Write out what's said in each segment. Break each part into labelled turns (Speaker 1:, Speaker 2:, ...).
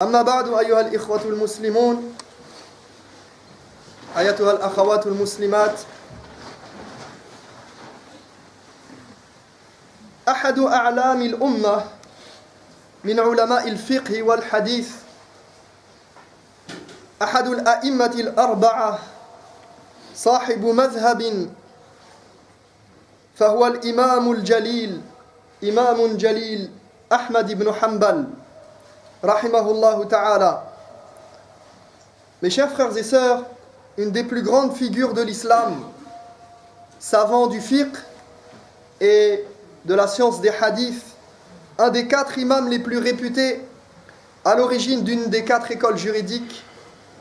Speaker 1: أما بعد أيها الإخوة المسلمون أيتها الأخوات المسلمات أحد أعلام الأمة من علماء الفقه والحديث أحد الأئمة الأربعة صاحب مذهب فهو الإمام الجليل إمام جليل أحمد بن حنبل rahimahullah ta'ala. Mes chers frères et sœurs, une des plus grandes figures de l'islam, savant du fiqh et de la science des hadiths, un des 4 imams les plus réputés, à l'origine d'une des 4 écoles juridiques,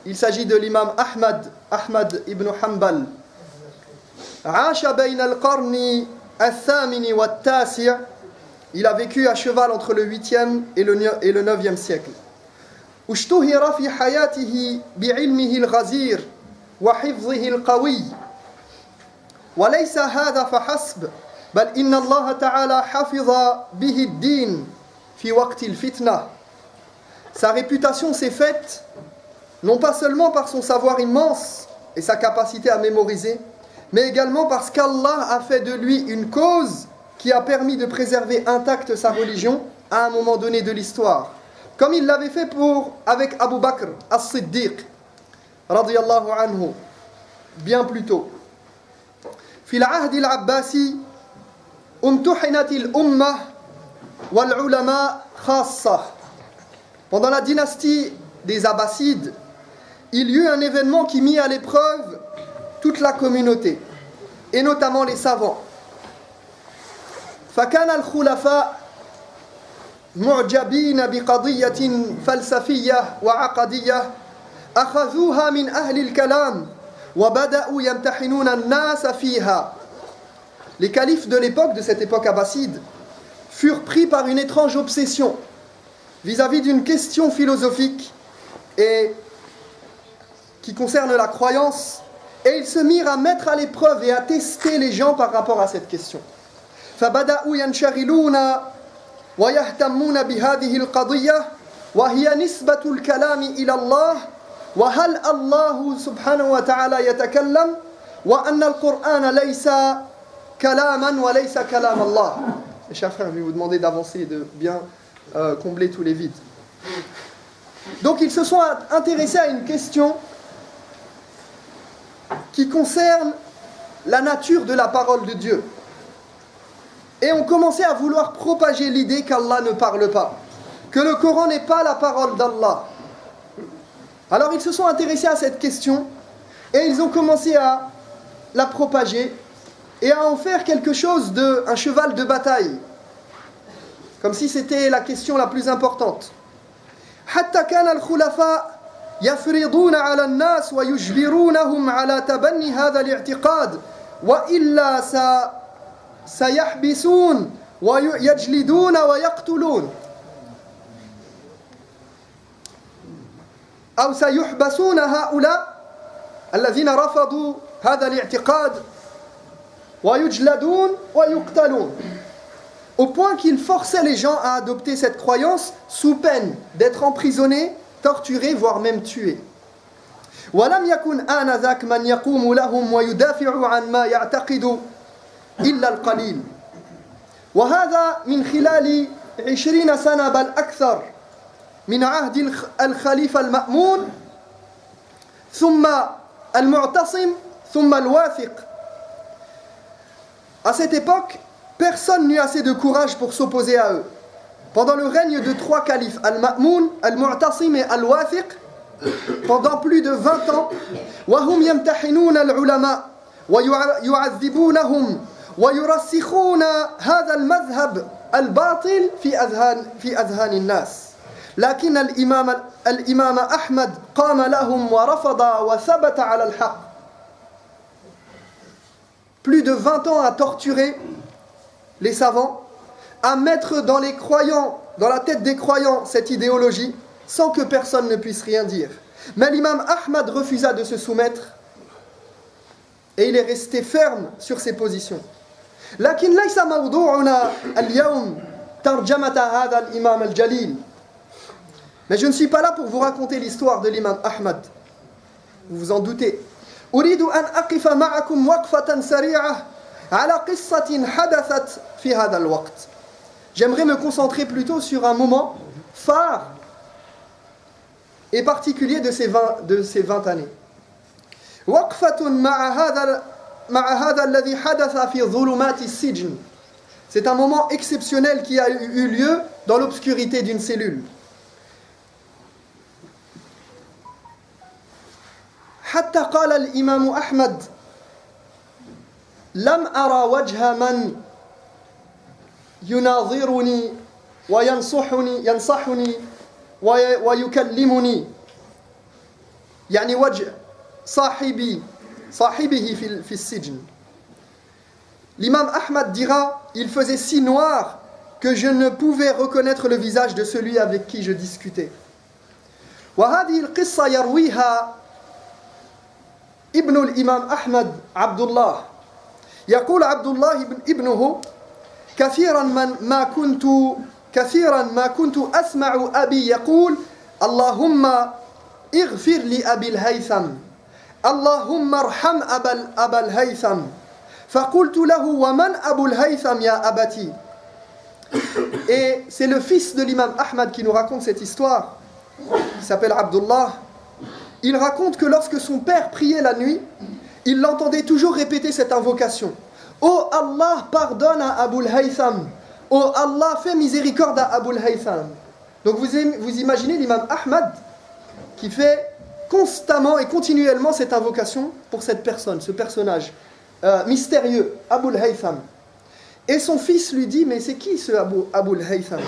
Speaker 1: il s'agit de l'imam Ahmad ibn Hanbal. عاش بين القرن الثامن والتاسع. Il a vécu à cheval entre le 8e et le 9e siècle. اشتهر في حياته بعلمه الغزير وحفظه القوي. وليس هذا فحسب بل إن الله تعالى حفظ به الدين في وقت الفتنة. Sa réputation s'est faite non pas seulement par son savoir immense et sa capacité à mémoriser, mais également parce qu'Allah a fait de lui une cause qui a permis de préserver intacte sa religion à un moment donné de l'histoire, comme il l'avait fait avec Abu Bakr as-Siddiq radiyallahu anhu bien plus tôt. في العهد العباسي امتحنت الأمة والعلماء خاصة. Pendant la dynastie des Abbassides, il y eut un événement qui mit à l'épreuve toute la communauté, et notamment les savants. فكان الخلفاء معجبين بقضية فلسفية وعقدية أخذوها من أهل الكلام وبدأوا يمتحنون الناس فيها. Les califes de l'époque, de cette époque abbasside, furent pris par une étrange obsession vis-à-vis d'une question philosophique et qui concerne la croyance, et ils se mirent à mettre à l'épreuve et à tester les gens par rapport à cette question. فبدأوا ينشغلون ويهتمون بهذه القضية وهي نسبة الكلام إلى الله وهل الله سبحانه وتعالى يتكلم وأن القرآن ليس كلاما وليس كلام الله. Mes chers frères, je vais vous demander d'avancer et de bien combler tous les vides. Donc ils se sont intéressés à une question qui concerne la nature de la parole de Dieu. Et ont commencé à vouloir propager l'idée qu'Allah ne parle pas, que le Coran n'est pas la parole d'Allah. Alors ils se sont intéressés à cette question et ils ont commencé à la propager et à en faire quelque chose un cheval de bataille, comme si c'était la question la plus importante. حتى كان الخلفاء يفرضون على الناس ويجبرونهم على تبني هذا الاعتقاد وإلا سيحبسون ويجلدون ويقتلون أو سيحبسون هؤلاء الذين رفضوا هذا الاعتقاد ويجلدون ويقتلون, au point qu'ils forçaient les gens à adopter cette croyance sous peine d'être emprisonnés, torturés, voire même tués. ولم يكن آنذاك من يقوم لهم ويدافع عن ما يعتقد إلا القليل. وهذا من خلال 20 سنة بل أكثر من عهد الخليفة المأمون ثم المعتصم ثم الواثق. À cette époque, personne n'eut assez de courage pour s'opposer à eux. Pendant le règne de 3 califes, Al-Ma'moun, Al-Mu'tasim et Al-Wathiq, pendant plus de 20 ans, وهم يمتحنون العلماء ويعذبونهم ويرسخون هذا المذهب الباطل في أذهان الناس. لكن الإمام أحمد قام لهم ورفض وثبت على الحق. Plus de 20 ans à torturer les savants, à mettre dans la tête des croyants cette idéologie, sans que personne ne puisse rien dire. Mais l'imam Ahmad refusa de se soumettre et il est resté ferme sur ses positions. لكن ليس موضوعنا اليوم ترجمة هذا الإمام الجليل Mais je ne suis pas là pour vous raconter l'histoire de l'imam Ahmad. Vous vous en doutez. أريد أن أقف معكم وقفة سريعة على قصة حدثت في هذا الوقت. J'aimerais me concentrer plutôt sur un moment phare et particulier de ces 20 années. وقفة مع هذا الذي حدث في ظلمات السجن. C'est un moment exceptionnel qui a eu lieu dans l'obscurité d'une cellule. حتى قال الإمام أحمد لم أرى وجه من يناظرني ينصحني ويكلمني يعني وجه صاحبه في السجن. L'imam Ahmad dira, il faisait si noir que je ne pouvais reconnaître le visage de celui avec qui je discutais. وهذه القصة يرويها ابن الإمام أحمد عبد الله. يقول عبد الله ابنه كثيرا ما كنت أسمع أبي يقول اللهم اغفر لأبي الهيثم اللهم ارحم أبا الهيثم فقلت له ومن أبو الهيثم يا أبتي. Et c'est le fils de l'imam Ahmad qui nous raconte cette histoire, qui s'appelle Abdullah. Il raconte que lorsque son père priait la nuit, il l'entendait toujours répéter cette invocation. Oh Allah, pardonne à Abul Haytham. Oh Allah, fais miséricorde à Abul Haytham. Donc vous imaginez l'imam Ahmad qui fait constamment et continuellement cette invocation pour cette personne, ce personnage mystérieux, Abul Haytham. Et son fils lui dit, mais c'est qui ce Abul Haytham?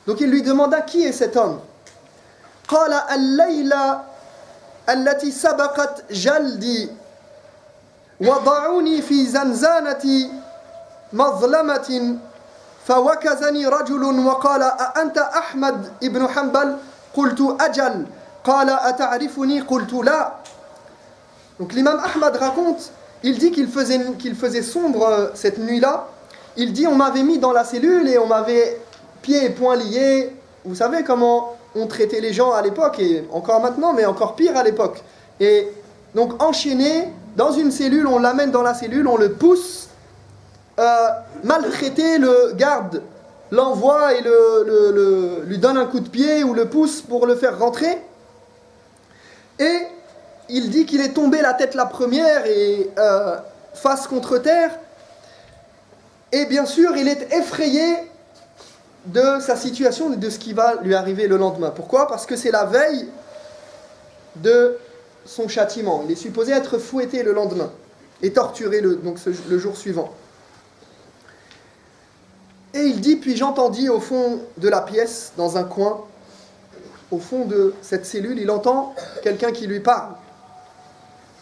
Speaker 1: Donc il lui demanda, qui est cet homme? قال الليلة التي سبقت جلدي وضعوني في زنزانة مظلمة فوكزني رجل وقال أأنت أحمد ابن حنبل قلت أجل قال أتعرفني قلت لا. Donc l'imam Ahmad raconte, il dit qu'il faisait sombre cette nuit-là. Il dit on m'avait mis dans la cellule et on m'avait pieds et poings liés. Vous savez comment on traitait les gens à l'époque, et encore maintenant, mais encore pire à l'époque. Et donc enchaîné dans une cellule, on l'amène dans la cellule, on le pousse, maltraité, le garde l'envoie et lui donne un coup de pied ou le pousse pour le faire rentrer. Et il dit qu'il est tombé la tête la première et face contre terre. Et bien sûr, il est effrayé de sa situation et de ce qui va lui arriver le lendemain. Pourquoi? Parce que c'est la veille de son châtiment. Il est supposé être fouetté le lendemain et torturé le jour suivant. Et il dit, puis j'entendis au fond de la pièce, dans un coin, au fond de cette cellule, il entend quelqu'un qui lui parle.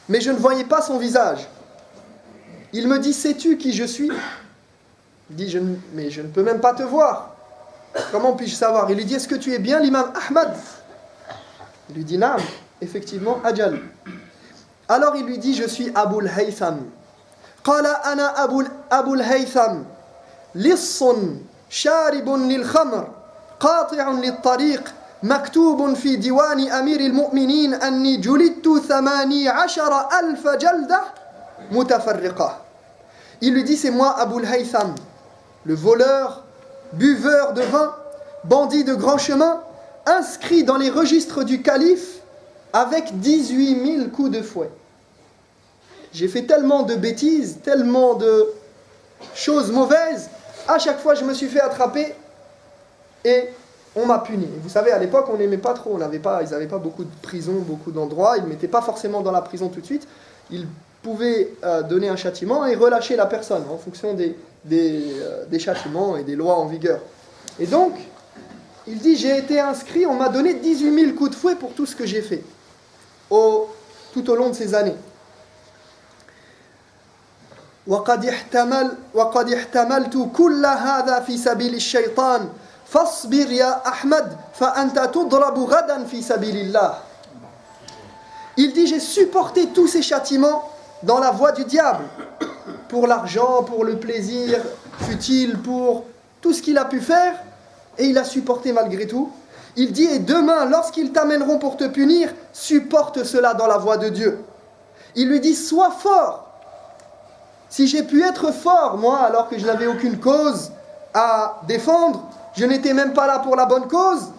Speaker 1: Mais je ne voyais pas son visage. Il me dit, sais-tu qui je suis? Il dit, mais je ne peux même pas te voir. Comment puis-je savoir? Il lui dit, est-ce que tu es bien l'imam Ahmad? Il lui dit, naam, effectivement, ajal. Alors il lui dit, je suis Abul Haytham. Qala ana Abul Haytham, lissun, sharibun lil khamr, qati'un lil tariq, maktubun fi diwani amir al-mu'minin anni julidtu 18,000 jalda mutafarriqa. Il lui dit, c'est moi Abul Haytham, le voleur, buveur de vin, bandit de grand chemin, inscrit dans les registres du calife avec 18 000 coups de fouet. J'ai fait tellement de bêtises, tellement de choses mauvaises, à chaque fois je me suis fait attraper et on m'a puni. Et vous savez, à l'époque, on n'aimait pas trop, ils n'avaient pas beaucoup de prisons, beaucoup d'endroits, ils ne mettaient pas forcément dans la prison tout de suite, ils pouvaient donner un châtiment et relâcher la personne en fonction des châtiments et des lois en vigueur. Et donc, il dit, j'ai été inscrit, on m'a donné 18 000 coups de fouet pour tout ce que j'ai fait, tout au long de ces années. وقد احتملت كل هذا في سبيل الشيطان فاصبر يا أحمد فأنت تضرب غدا في سبيل الله. Il dit, j'ai supporté tous ces châtiments dans la voie du diable, pour l'argent, pour le plaisir futile, pour tout ce qu'il a pu faire, et il a supporté malgré tout. Il dit, et demain, lorsqu'ils t'amèneront pour te punir, supporte cela dans la voie de Dieu. Il lui dit, sois fort. Si j'ai pu être fort, moi, alors que je n'avais aucune cause à défendre, je n'étais même pas là pour la bonne cause,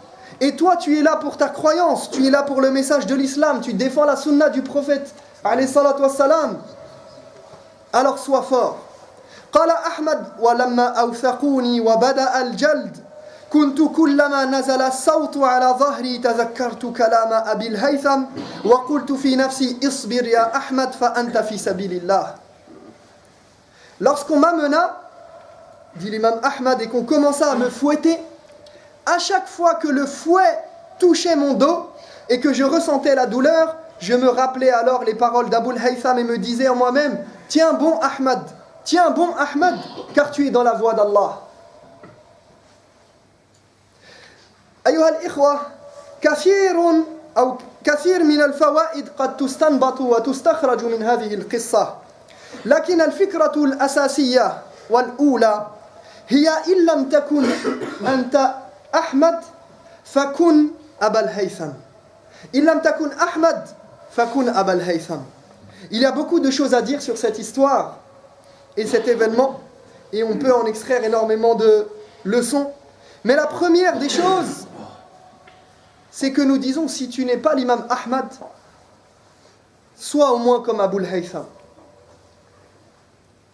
Speaker 1: et toi, tu es là pour ta croyance, tu es là pour le message de l'islam, tu défends la sunna du prophète, alayhi salatu wassalam, alors sois fort. قال أحمد ولما أوثقوني وبدأ الجلد كنت كلما نزل الصوت على ظهري تذكرت كلام أبي الهيثم وقلت في نفسي اصبر يا أحمد فأنت في سبيل الله. Lorsqu'on m'amena, dit l'imam Ahmad, et qu'on commença à me fouetter, à chaque fois que le fouet touchait mon dos et que je ressentais la douleur, je me rappelais alors les paroles d'Abul Haytham et me disais en moi-même, tiens bon Ahmad, car tu es dans la voie d'Allah. أيها الإخوة كثير من الفوائد قد تستنبط وتستخرج من هذه القصة، لكن الفكرة الأساسية والأولى هي إن لم تكن أنت أحمد فكن أبا الهيثم. إن لم تكن أحمد فكن أبا الهيثم. Il y a beaucoup de choses à dire sur cette histoire et cet événement, et on peut en extraire énormément de leçons. Mais la première des choses, c'est que nous disons, si tu n'es pas l'imam Ahmad, sois au moins comme Abul Haytham.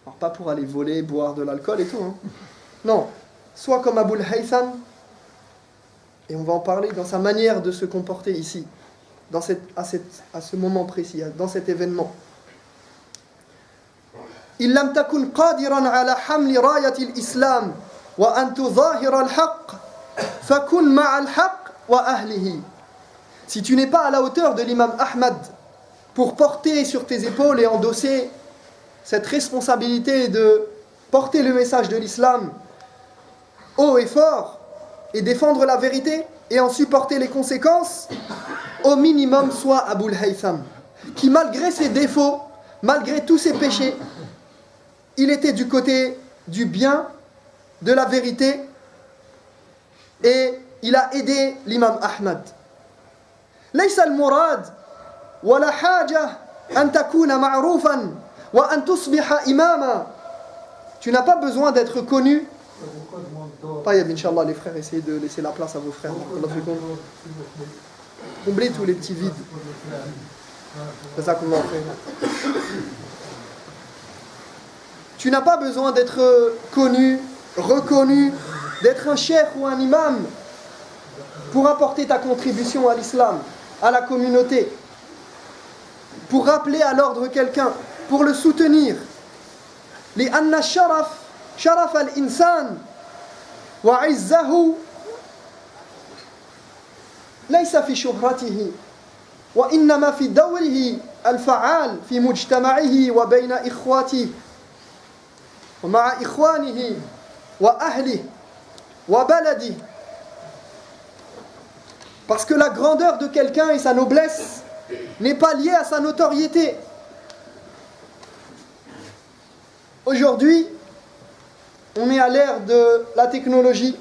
Speaker 1: Alors pas pour aller voler, boire de l'alcool et tout, hein. Non, sois comme Abul Haytham, et on va en parler dans sa manière de se comporter ici, à ce moment précis, dans cet événement. إن لم تكن قادرا على حمل راية الإسلام وأن تظاهر الحق فكن مع الحق وأهله. Si tu n'es pas à la hauteur de l'imam Ahmad pour porter sur tes épaules et endosser cette responsabilité de porter le message de l'islam haut et fort et défendre la vérité et en supporter les conséquences, au minimum sois Abul Haytham, qui malgré ses défauts, malgré tous ses péchés, il était du côté du bien, de la vérité, et il a aidé l'imam Ahmad. ليس المراد ولا حاجة أن تكون معروفا وأن تصبح إماما. Tu n'as pas besoin d'être connu. طيب Inch'Allah, les frères, essayez de laisser la place à vos frères. Comblez tous les petits vides. C'est ça qu'on va en faire. Tu n'as pas besoin d'être connu, reconnu, d'être un cheikh ou un imam pour apporter ta contribution à l'islam, à la communauté, pour rappeler à l'ordre quelqu'un, pour le soutenir. لأن شرف الإنسان وعزه ليس في شهرته وإنما في دوره الفعال في مجتمعه وبين إخواته ومع إخوانه وأهله وبلده. Parce que la grandeur de quelqu'un et sa noblesse n'est pas liée à sa notoriété. Aujourd'hui, on est à l'ère de la technologie,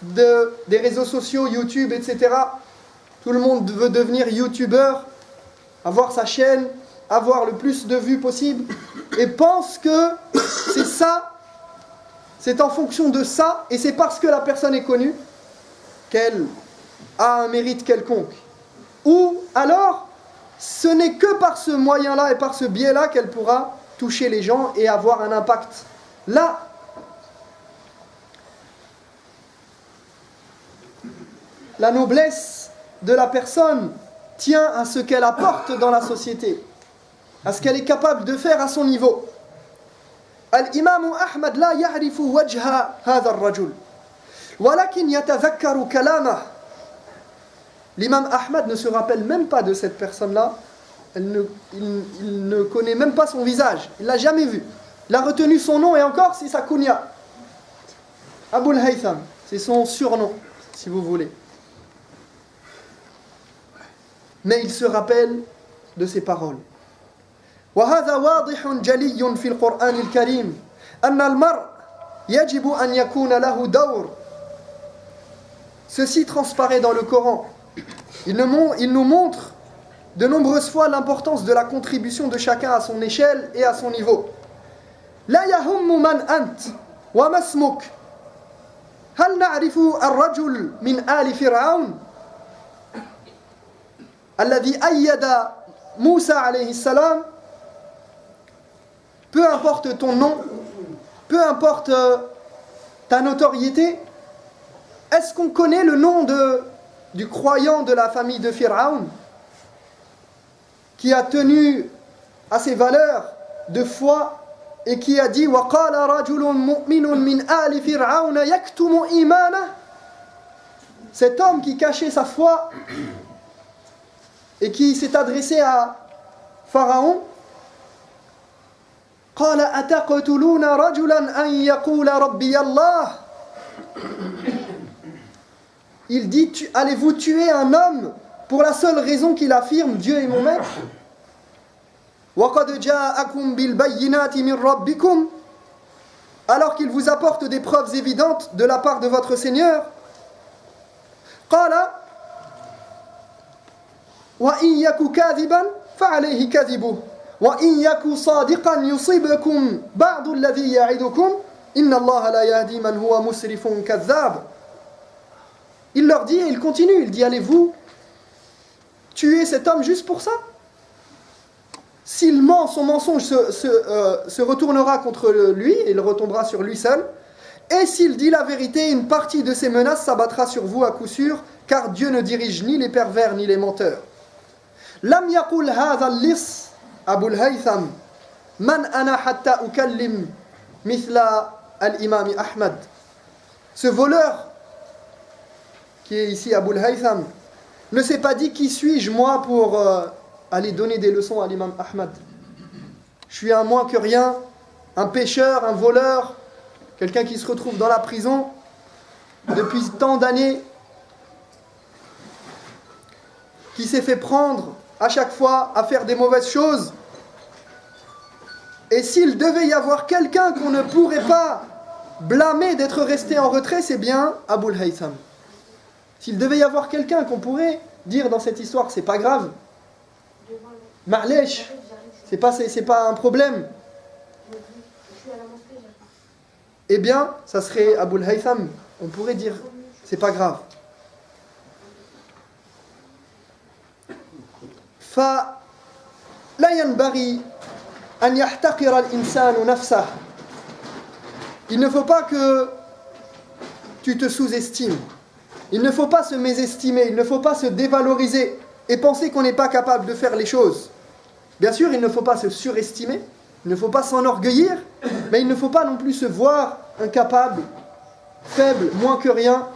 Speaker 1: des réseaux sociaux, YouTube, etc. Tout le monde veut devenir youtubeur, avoir sa chaîne, avoir le plus de vues possible, et pense que c'est ça, c'est en fonction de ça, et c'est parce que la personne est connue qu'elle a un mérite quelconque. Ou alors, ce n'est que par ce moyen-là et par ce biais-là qu'elle pourra toucher les gens et avoir un impact. Là, la noblesse de la personne tient à ce qu'elle apporte dans la société, à ce qu'elle est capable de faire à son niveau. Al-Imam Ahmad la ya'rifu wajha hadha ar-rajul, walakin yatadhakkaru kalamah. L'imam Ahmad ne se rappelle même pas de cette personne-là, il ne connaît même pas son visage, il ne l'a jamais vu. Il a retenu son nom et encore c'est sa kunya. Abul Haytham, c'est son surnom, si vous voulez. Mais il se rappelle de ses paroles. وهذا واضح جلي في القرآن الكريم أن المرء يجب أن يكون له دور Ceci transparaît dans le Coran. Il nous montre de nombreuses fois l'importance de la contribution de chacun à son échelle et à son niveau. لا يهم من أنت وما اسمك هل نعرف الرجل من آل فرعون الذي أيد موسى عليه السلام. Peu importe ton nom, peu importe ta notoriété, est-ce qu'on connaît le nom du croyant de la famille de Pharaon qui a tenu à ses valeurs de foi et qui a dit وَقَالَ رَجُلٌ مُؤْمِنٌ مِنْ آلِ فِرْعَوْنَ يَكْتُمُ إِيمَانَهُ. Cet homme qui cachait sa foi et qui s'est adressé à Pharaon, قال أتقتلون رجلا أن يقول ربي الله. Il dit, allez-vous tuer un homme pour la seule raison qu'il affirme Dieu est mon maître? وَقَدْ جَاءَكُمْ بِالْبَيِّنَاتِ مِنْ رَبِّكُمْ. Alors qu'il vous apporte des preuves évidentes de la part de votre Seigneur. قال وَإِنْ يَكُ كَاذِبًا فَعَلَيْهِ كَذِبُهُ وَإِنْ يَكُ صَادِقًا يُصِبْكُمْ بَعْضُ الَّذِي يَعِدُكُمْ إِنَّ اللَّهَ لَا يَهْدِي مَنْ هُوَ مُسْرِفٌ كَذَّابٌ. Il leur dit, et il continue, il dit, allez-vous tuer cet homme juste pour ça? S'il ment, son mensonge se retournera contre lui, et il retombera sur lui seul. Et s'il dit la vérité, une partie de ses menaces s'abattra sur vous à coup sûr, car Dieu ne dirige ni les pervers ni les menteurs. Lam yaqul hadha al-lis Abul Haytham man ana hatta ukallim mithla al-imam Ahmad. Ce voleur qui est ici Abul Haytham ne s'est pas dit qui suis-je moi pour aller donner des leçons à l'imam Ahmad. Je suis un moins que rien, un pécheur, un voleur, quelqu'un qui se retrouve dans la prison depuis tant d'années, qui s'est fait prendre à chaque fois à faire des mauvaises choses. Et s'il devait y avoir quelqu'un qu'on ne pourrait pas blâmer d'être resté en retrait, c'est bien Abul Haytham. S'il devait y avoir quelqu'un qu'on pourrait dire dans cette histoire que c'est pas grave, Ma'lèche, c'est pas un problème, eh bien, ça serait Abul Haytham. On pourrait dire, c'est pas grave. فلا ينبغي أن يحتقر الإنسان نفسه. Il ne faut pas que tu te sous-estimes. Il ne faut pas se mésestimer, il ne faut pas se dévaloriser et penser qu'on n'est pas capable de faire les choses. Bien sûr, il ne faut pas se surestimer, il ne faut pas s'enorgueillir, mais il ne faut pas non plus se voir incapable, faible, moins que rien,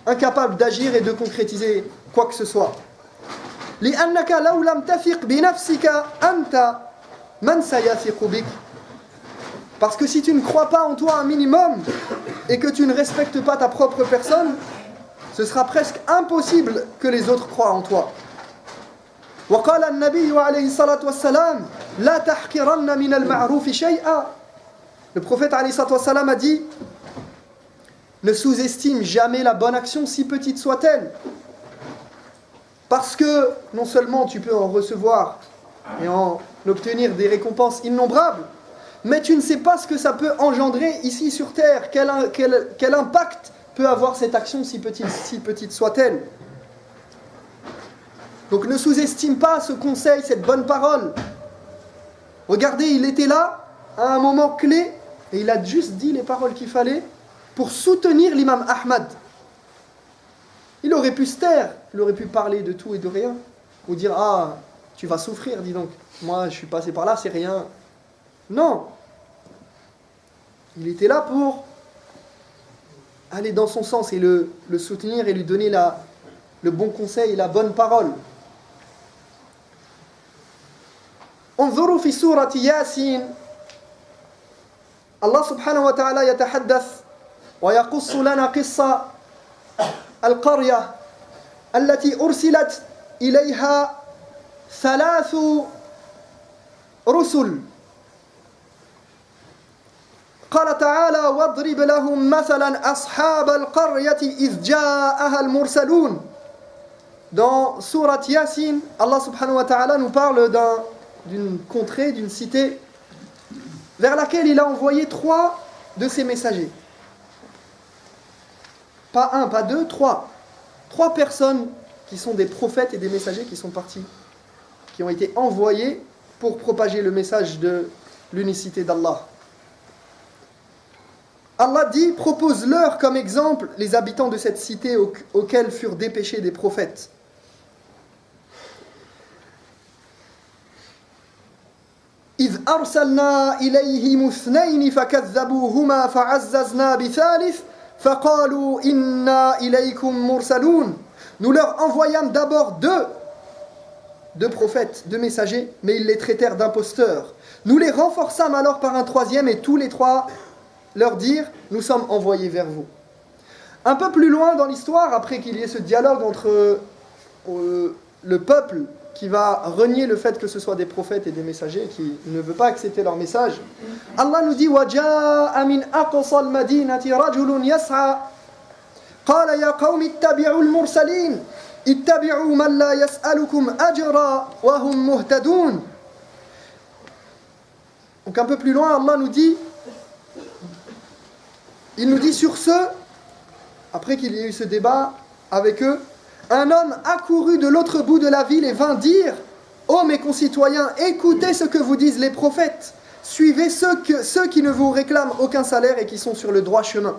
Speaker 1: incapable d'agir et de concrétiser quoi que ce soit. لأنك لو لم تثق بنفسك أنت من سيثق بك. Parce que si tu ne crois pas en toi un minimum et que tu ne respectes pas ta propre personne, ce sera presque impossible que les autres croient en toi. وقال النبي عليه الصلاة والسلام لا تحقرن من المعروف شيئا. Le prophète عليه الصلاة والسلام a dit, ne sous-estime jamais la bonne action, si petite soit-elle. Parce que non seulement tu peux en recevoir et en obtenir des récompenses innombrables, mais tu ne sais pas ce que ça peut engendrer ici sur terre, quel impact peut avoir cette action si petite soit-elle. Donc ne sous-estime pas ce conseil, cette bonne parole. Regardez, il était là à un moment clé et il a juste dit les paroles qu'il fallait pour soutenir l'imam Ahmad. Il aurait pu se taire, il aurait pu parler de tout et de rien, ou dire ah tu vas souffrir, dis donc, moi je suis passé par là, c'est rien. Non, il était là pour aller dans son sens et le soutenir et lui donner le bon conseil et la bonne parole. انظروا في سورة ياسين الله سبحانه وتعالى يتحدث ويقص لنا قصة القرية التي أرسلت إليها 3 رسل قال تعالى واضرب لهم مثلا أصحاب القرية إذ جاءها المرسلون. Dans Surat Yasin, Allah subhanahu wa ta'ala nous parle d'une contrée, d'une cité vers laquelle il a envoyé 3 de ses messagers. Pas 1, pas 2, 3. 3 personnes qui sont des prophètes et des messagers qui sont partis, qui ont été envoyés pour propager le message de l'unicité d'Allah. Allah dit, propose-leur comme exemple les habitants de cette cité auxquels furent dépêchés des prophètes. إذ أرسلنا إليهم 2 فكذبوهما فعززنا بثالث فقالوا إنا إليكم مرسلون. Nous leur envoyâmes d'abord 2 prophètes, 2 messagers, mais ils les traitèrent d'imposteurs. Nous les renforçâmes alors par un 3e et tous les 3 leur dirent « Nous sommes envoyés vers vous ». Un peu plus loin dans l'histoire, après qu'il y ait ce dialogue entre le peuple qui va renier le fait que ce soit des prophètes et des messagers, qui ne veut pas accepter leur message, Allah nous dit « وَجَاءَ مِنْ أَقْصَى الْمَدِينَةِ رَجُلٌ يَسْعَى قَالَ يَا قَوْمِ اتَّبِعُوا الْمُرْسَلِينَ اتَّبِعُوا مَنْ لَا يَسْأَلُكُمْ أَجْرًا وَهُمْ مُهْتَدُونَ » Donc un peu plus loin, Allah nous dit, il nous dit sur ce, après qu'il y ait eu ce débat avec eux, un homme accourut de l'autre bout de la ville et vint dire « Ô mes concitoyens, écoutez ce que vous disent les prophètes, suivez ceux qui ne vous réclament aucun salaire et qui sont sur le droit chemin. »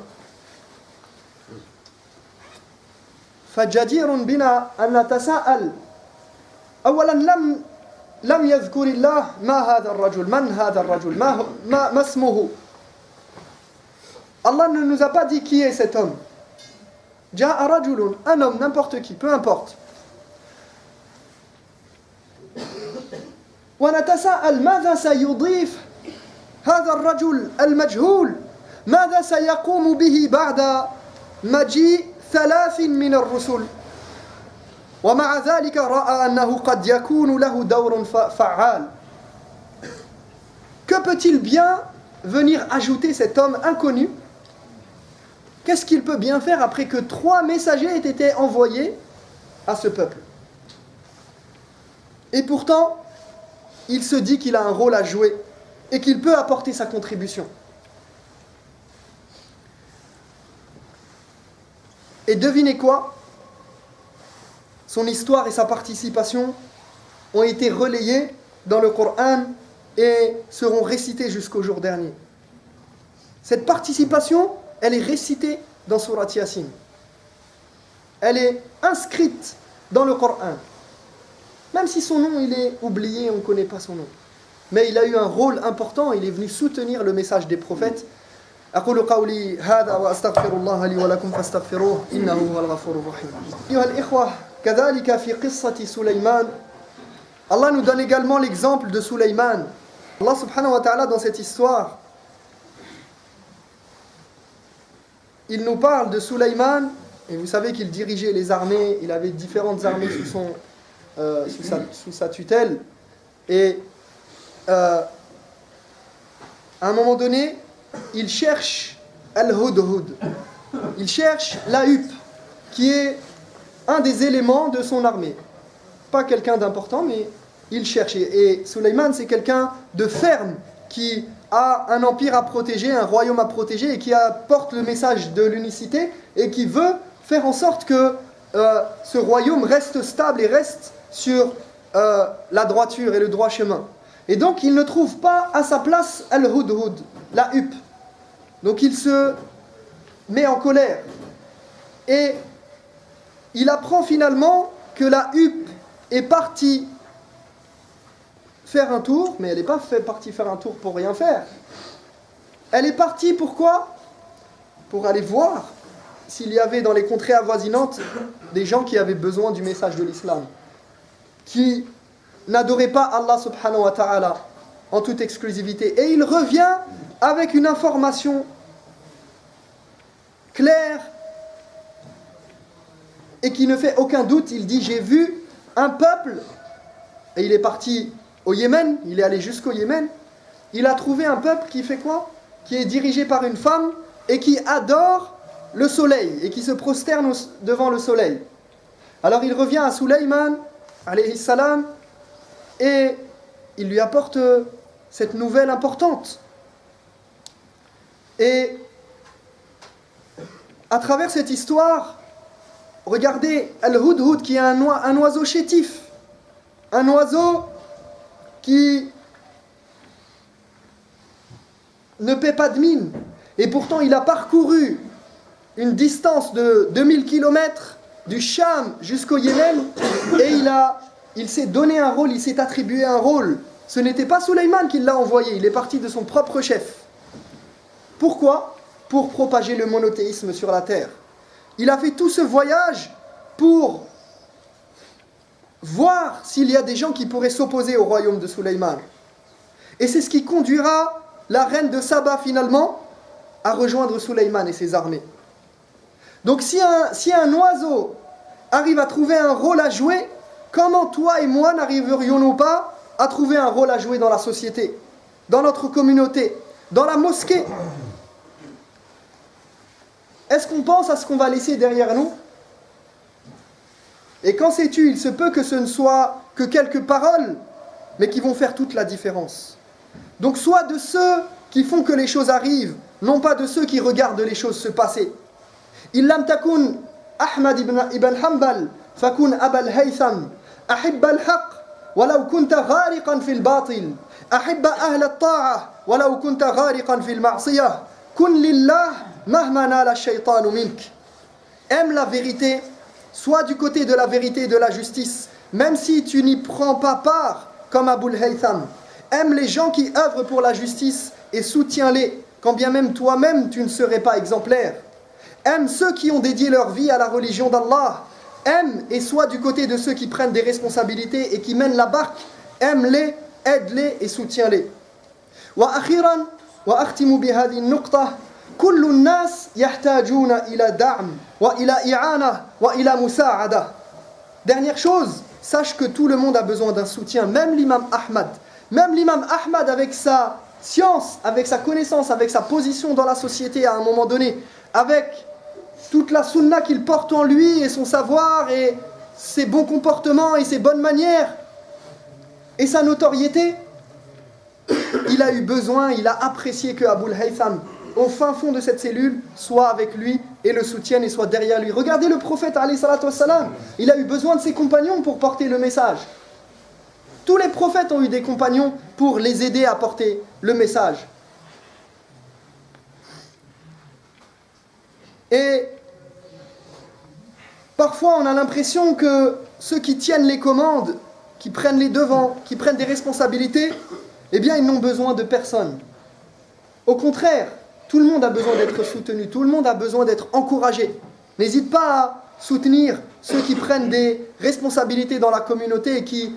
Speaker 1: فَجَدِيرٌ بِنَا أَنْ نَتَسَاءَلْ أولا لم يذكر الله ما هذا الرجل من هذا الرجل ما اسمه. Allah ne nous a pas dit qui est cet homme. جاء رجل, un homme, n'importe qui, peu importe. ونتساءل ماذا سيضيف هذا الرجل المجهول ماذا سيقوم به بعد مجيء 3 من الرسل ومع ذلك رأى أنه قد يكون له دور فعال. Que peut-il bien venir ajouter cet homme inconnu? Qu'est-ce qu'il peut bien faire après que 3 messagers aient été envoyés à ce peuple? Et pourtant, il se dit qu'il a un rôle à jouer et qu'il peut apporter sa contribution. Et devinez quoi? Son histoire et sa participation ont été relayées dans le Coran et seront récitées jusqu'au jour dernier. Cette participation, elle est récitée dans Surat Yasin. Elle est inscrite dans le Coran. Même si son nom il est oublié, on ne connaît pas son nom. Mais il a eu un rôle important, il est venu soutenir le message des prophètes. أقول قولي هذا وأستغفر الله لي ولكم فاستغفروه إنه هو الغفور الرحيم. أيها الإخوة كذلك في قصة سليمان. Allah nous donne également l'exemple de Sulayman. Allah subhanahu wa ta'ala dans cette histoire, il nous parle de Sulayman, et vous savez qu'il dirigeait les armées, il avait différentes armées sous sa tutelle, et à un moment donné, il cherche Al-Hudhud, il cherche la huppe, qui est un des éléments de son armée. Pas quelqu'un d'important, mais il cherche. Et Sulayman, c'est quelqu'un de ferme, qui a un empire à protéger, un royaume à protéger, et qui apporte le message de l'unicité, et qui veut faire en sorte que ce royaume reste stable et reste sur la droiture et le droit chemin. Et donc, il ne trouve pas à sa place Al-Hudhud, la huppe. Donc, il se met en colère. Et il apprend finalement que la huppe est partie faire un tour, mais elle n'est pas partie faire un tour pour rien faire. Elle est partie pourquoi? Pour aller voir s'il y avait dans les contrées avoisinantes des gens qui avaient besoin du message de l'islam, qui n'adoraient pas Allah subhanahu wa ta'ala en toute exclusivité. Et il revient avec une information claire et qui ne fait aucun doute. Il dit: j'ai vu un peuple, et il est parti au Yémen, il est allé jusqu'au Yémen, il a trouvé un peuple qui fait quoi? qui est dirigé par une femme et qui adore le soleil et qui se prosterne devant le soleil. Alors il revient à Sulayman, alayhi salam, et il lui apporte cette nouvelle importante. Et à travers cette histoire, regardez Al-Hudhud qui est un oiseau chétif, un oiseau qui ne paie pas de mine, et pourtant il a parcouru une distance de 2000 km du Cham jusqu'au Yémen, et il s'est donné un rôle, il s'est attribué un rôle. Ce n'était pas Sulayman qui l'a envoyé, il est parti de son propre chef. Pourquoi ? Pour propager le monothéisme sur la terre. Il a fait tout ce voyage pour voir s'il y a des gens qui pourraient s'opposer au royaume de Sulayman. Et c'est ce qui conduira la reine de Saba finalement à rejoindre Sulayman et ses armées. Donc si un oiseau arrive à trouver un rôle à jouer, comment toi et moi n'arriverions-nous pas à trouver un rôle à jouer dans la société, dans notre communauté, dans la mosquée ? Est-ce qu'on pense à ce qu'on va laisser derrière nous ? Et qu'en sais-tu, il se peut que ce ne soit que quelques paroles, mais qui vont faire toute la différence. Donc sois de ceux qui font que les choses arrivent, non pas de ceux qui regardent les choses se passer. Il lam takun Ahmad ibn Hanbal, fakun Abal Haytham, ahibba al-haq, walau kunta ghariqan fil batil, ahibba ahl al-ta'a, walau kunta ghariqan fil ma'siyah, kun lillah mahma nala ash-shaytanu mink. Aime la vérité, sois du côté de la vérité et de la justice, même si tu n'y prends pas part, comme Abul Haytham. Aime les gens qui œuvrent pour la justice et soutiens-les, quand bien même toi-même tu ne serais pas exemplaire. Aime ceux qui ont dédié leur vie à la religion d'Allah. Aime et sois du côté de ceux qui prennent des responsabilités et qui mènent la barque. Aime-les, aide-les et soutiens-les. Wa akhiran, wa akhtimu bihadi nuqtah. Kullu nas yahtajuna ila da'm, wa ila i'ana, wa ila musa'ada. Dernière chose, sache que tout le monde a besoin d'un soutien, même l'imam Ahmad. Même l'imam Ahmad avec sa science, avec sa connaissance, avec sa position dans la société à un moment donné, avec toute la sunna qu'il porte en lui et son savoir et ses bons comportements et ses bonnes manières et sa notoriété, il a eu besoin, il a apprécié que Abul Haytham, au fin fond de cette cellule, soit avec lui et le soutienne et soit derrière lui. Regardez le prophète, alayhi salatu wassalam, il a eu besoin de ses compagnons pour porter le message. Tous les prophètes ont eu des compagnons pour les aider à porter le message. Et parfois on a l'impression que ceux qui tiennent les commandes, qui prennent les devants, qui prennent des responsabilités, eh bien ils n'ont besoin de personne. Au contraire, tout le monde a besoin d'être soutenu, tout le monde a besoin d'être encouragé. N'hésite pas à soutenir ceux qui prennent des responsabilités dans la communauté et qui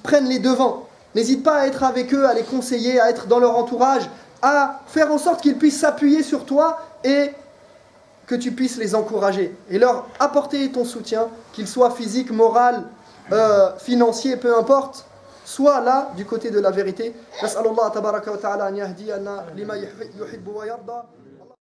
Speaker 1: prennent les devants. N'hésite pas à être avec eux, à les conseiller, à être dans leur entourage, à faire en sorte qu'ils puissent s'appuyer sur toi et que tu puisses les encourager et leur apporter ton soutien, qu'il soit physique, moral, financier, peu importe. Sois là du côté de la vérité. Nas'alullah tabaraka wa ta'ala an yahdiyana lima yuhibbu wa yarda.